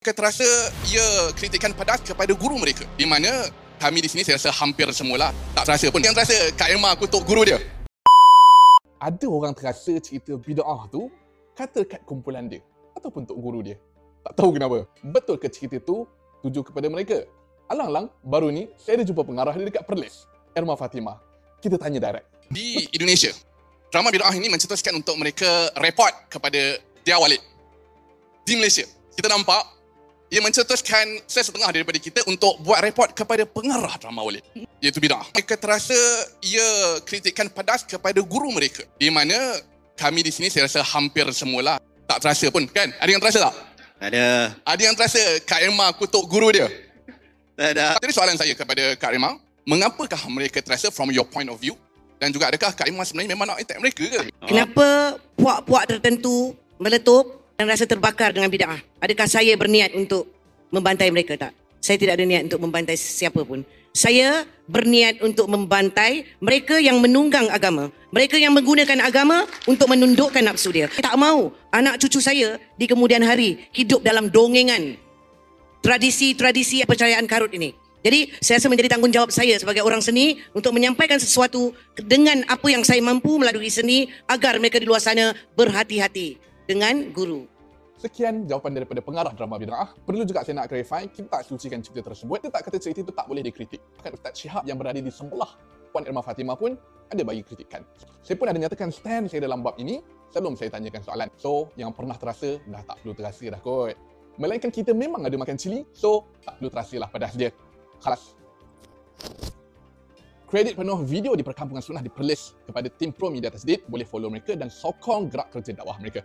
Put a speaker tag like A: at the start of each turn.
A: mereka terasa ia kritikan pedas kepada guru mereka. Di mana kami di sini saya rasa hampir semualah tak terasa pun. Yang terasa Kak Emma kutuk guru dia. Ada orang terasa cerita bid'ah tu kata kat kumpulan dia ataupun untuk guru dia. Tak tahu kenapa. Betul ke cerita tu tuju kepada mereka? Alang-alang baru ni saya ada jumpa pengarah dia dekat Perlis, Irma Fatimah. Kita tanya direct. Di Indonesia, drama bid'ah ini mencetuskan untuk mereka report kepada Dia Walid. Di Malaysia, kita nampak ia mencetuskan sesetengah daripada kita untuk buat report kepada pengarah drama Walid, iaitu bid'ah. Mereka terasa ia kritikan pedas kepada guru mereka. Di mana kami di sini saya rasa hampir semualah tak terasa pun, kan? Ada yang terasa tak?
B: Ada.
A: Ada yang terasa Kak Emma kutuk guru dia?
B: Tak ada.
A: Jadi soalan saya kepada Kak Emma, mengapakah mereka terasa from your point of view? Dan juga adakah Kak Emma sebenarnya memang nak attack mereka ke?
C: Kenapa puak-puak tertentu meletup dan rasa terbakar dengan bid'ah? Adakah saya berniat untuk membantai mereka? Tak. Saya tidak ada niat untuk membantai siapa pun. Saya berniat untuk membantai mereka yang menunggang agama. Mereka yang menggunakan agama untuk menundukkan nafsu dia. Tak mahu anak cucu saya di kemudian hari hidup dalam dongengan tradisi-tradisi percayaan karut ini. Jadi saya rasa menjadi tanggungjawab saya sebagai orang seni untuk menyampaikan sesuatu dengan apa yang saya mampu melalui seni agar mereka di luar sana berhati-hati dengan guru.
A: Sekian jawapan daripada pengarah drama bid'ah. Perlu juga saya nak clarify, kita tak sucikan cerita tersebut. Kita tak kata cerita itu tak boleh dikritik. Bahkan Ustaz Shihab yang berada di sebelah Puan Irma Fatimah pun ada bagi kritikan. Saya pun ada nyatakan stand saya dalam bab ini sebelum saya tanyakan soalan. So, yang pernah terasa dah tak perlu terasa dah kot. Melainkan kita memang ada makan cili, so tak perlu terasalah pedas dia. Khalas. Kredit penuh video di Perkampungan Sunnah di Perlis kepada tim Pro Media Tasdid. Boleh follow mereka dan sokong gerak kerja dakwah mereka.